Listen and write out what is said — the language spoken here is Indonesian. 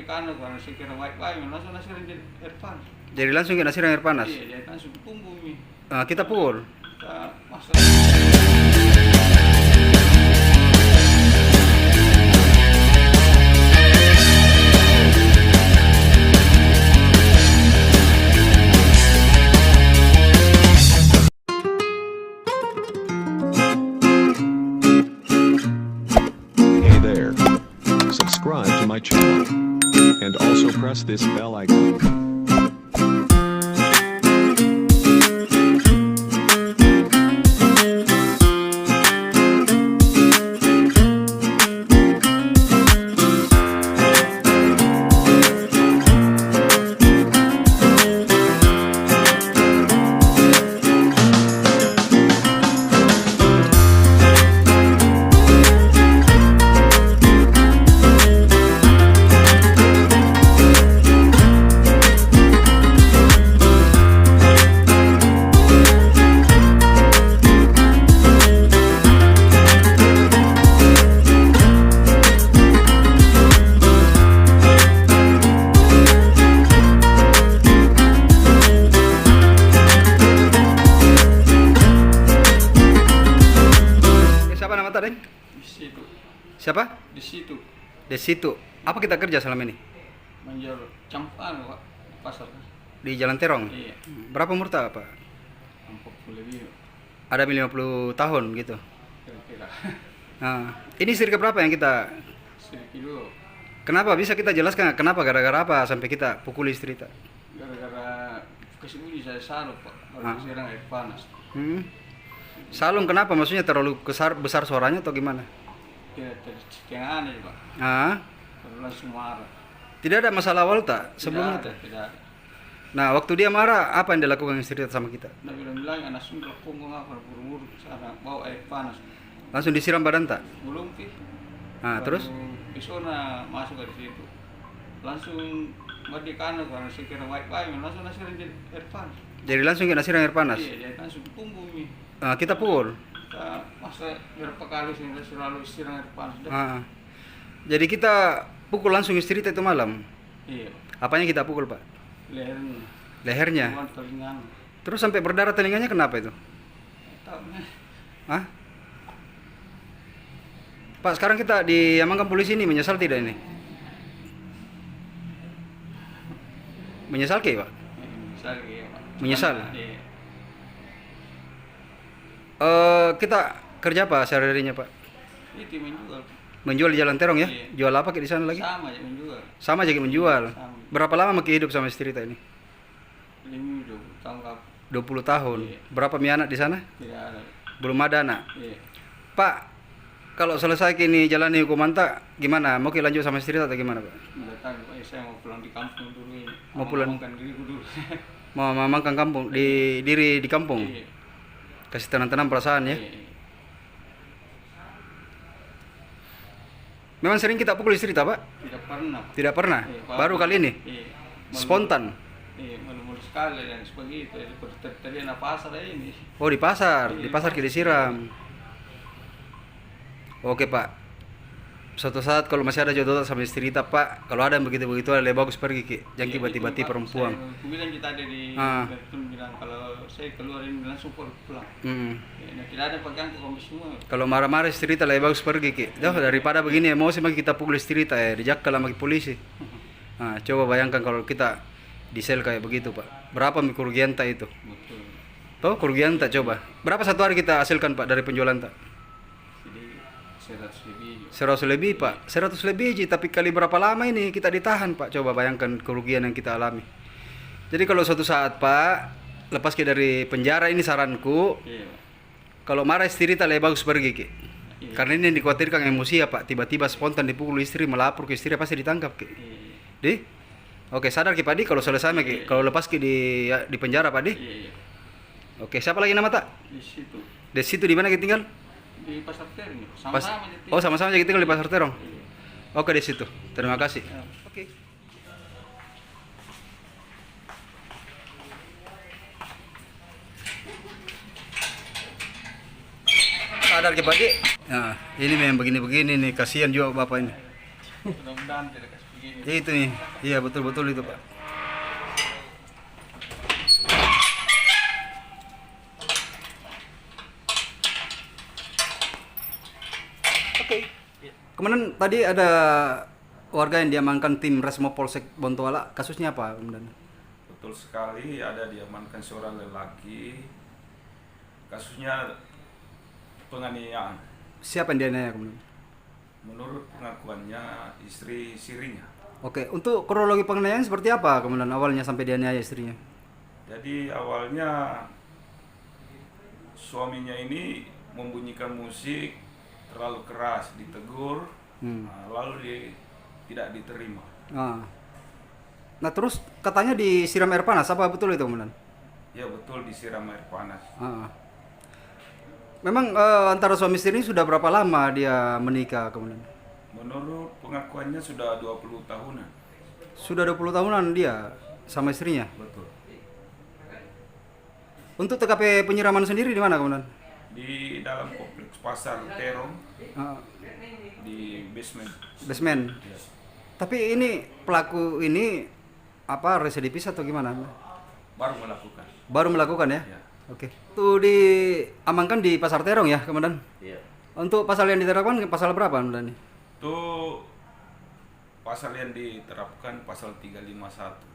di kanan karena saya kira baik-baik, langsung nasi jadi air panas. Jadi langsung kena siram air panas. Iya, jadi langsung tunggu nih. Kita pukul. Kita masak. Hey there. Subscribe to my channel. And also press this bell icon. Siapa nama tadi? Di situ. Siapa? Di situ. Di situ. Apa kita kerja selama ini? Menjual campan Pak di pasar. Di Jalan Terong. Iya. Berapa umur tak, Pak? 40 lebih Ada 50 tahun gitu. kira-kira. Nah, ini sirka berapa yang kita? Sedikit dulu. Kenapa bisa kita jelaskan? Kenapa gara-gara apa sampai kita pukul istri tak? Gara-gara kesini saya salut Pak. Baru serang air panas. Salung kenapa? Maksudnya terlalu besar suaranya atau gimana? Tidak setengah aneh Pak. Baru langsung marah. Tidak ada masalah awal tak sebelum itu? Tidak ada. Nah, waktu dia marah, apa yang dilakukan istri sama kita? Nah, bilang anak sundel punggung apa buru-buru sana bawa air panas. Langsung disiram badan tak? Belum Pi. Nah, terus? Pisona masuk dari situ. Langsung di kanan karena saya kira baik-baik, langsung nasi jadi air panas. Jadi langsung kena siram air panas? Iya, jadi langsung tunggu nih. Kita pukul? Kita masa berapa kali sih selalu siram air panas. Jadi kita pukul langsung istri itu malam? Iya. Apanya kita pukul, Pak? Lehernya. Lehernya? Bukan telinga. Terus sampai berdarah telinganya kenapa itu? Tahu nih. Hah? Pak, sekarang kita diamankan polisi ini, menyesal tidak ini? Menyesal ke, Pak? Menyesal ya, Pak. Menyesal? Iya. Kita kerja apa sehari-harinya, Pak? Itu menjual. Menjual di Jalan Terong ya? Iya. Jual apa ke di sana lagi? Sama aja menjual. Sama aja kayak menjual. Sama. Berapa lama makin hidup sama istri kita ini? 50 tangkap 20 tahun. Iya. Berapa anak di sana? tidak ada. Belum ada anak. Iya. Pak, kalau selesai kini jalani hukuman tak gimana? Mau kita lanjut sama istri atau gimana, Pak? Enggak tahu Pak, saya mau pulang di kampung dulu ini. Mau pulang? Mengamankan diriku dulu. Mau memangkan kampung di diri di kampung. Iya. Kasih tenang-tenang perasaan ya. Iya. Memang sering kita pukul istri tak, Pak? Tidak pernah. Tidak pernah. Iya, Baru kali ini. Iya. Spontan. Iya, malu-malu sekali dan sebegitu. Tadi anak pasar ini. Oh, di pasar. Iya, Di pasar kita disiram. Oke, Pak. Suatu saat kalau masih ada jodoh sama istri kita, Pak, kalau ada yang begitu-begitu lebih bagus pergi Ki. Jangan Iya, tiba-tiba itu, Pak. perempuan. Saya bilang kita ada di itu bilang kalau saya keluar ini langsung pulang. Ya, tidak ada pegang ke kami semua. Kalau marah-marah istri kita lebih bagus pergi Ki. Daripada begini emosi makin kita pukul istri kita ya, dijakal sama polisi. Nah, coba bayangkan kalau kita di sel kayak begitu, Pak. Berapa kerugian tak itu? Betul. Tuh, kerugian tak coba. Berapa satu hari kita hasilkan, Pak, dari penjualan tak? Jadi 100 lebih. 100 lebih, Pak. 100 lebih aja, tapi kali berapa lama ini kita ditahan, Pak? Coba bayangkan kerugian yang kita alami. Jadi kalau suatu saat, Pak, lepas ke dari penjara ini saranku, Iya. kalau marah istri tak lebih bagus pergi, Ki. Iya. Karena ini yang dikhawatirkan emosi ya, Pak. Tiba-tiba spontan dipukul istri, melapor ke istri pasti ditangkap, Ki. Iya. Di? Oke, sadar Ki, Pak Di, kalau selesai, Ki. Kalau lepas Ki di penjara, Pak Di. Iya. Oke, siapa lagi nama tak? Di situ. Di situ di mana Ki tinggal? Di pasar Terong. Pas- Sama-sama jadi. Oh, sama-sama aja kita tinggal di Pasar Terong. Iya. Oke, di situ. Terima kasih. Ya. Oke. Sadar Ki, Pak Di. Nah, ini memang begini-begini nih, kasihan juga Bapak ini. Mudah-mudahan tidak kasih begini. Ya itu nih. Iya betul-betul itu Pak. Oke. Kemudian tadi ada warga yang diamankan tim Resmo Polsek Bontoala. Kasusnya apa kemudian? Betul sekali, ada diamankan seorang lelaki. Kasusnya penganiayaan. Siapa yang dianiaya kemudian? Menurut pengakuannya istri sirinya. Oke, untuk kronologi penganiayaan seperti apa kemudian awalnya sampai dianiaya istrinya? Jadi awalnya suaminya ini membunyikan musik terlalu keras, ditegur, lalu tidak diterima. Nah terus katanya disiram air panas, apa betul itu kemudian? Ya betul, disiram air panas. Memang antara suami istri ini sudah berapa lama dia menikah kemudian? Menurut pengakuannya sudah 20 tahunan. Sudah 20 tahunan dia sama istrinya? Betul. Untuk TKP penyiraman sendiri di mana kemudian? Di dalam kompleks pasar Terong, di basement. Basement. Ya. Tapi ini pelaku ini apa residivis atau gimana? Baru melakukan. Baru melakukan ya? Ya. Oke. Itu diamankan di Pasar Terong ya kemudian? Iya. Untuk pasal yang diterapkan pasal berapa kemudian? Itu pasal yang diterapkan pasal 351.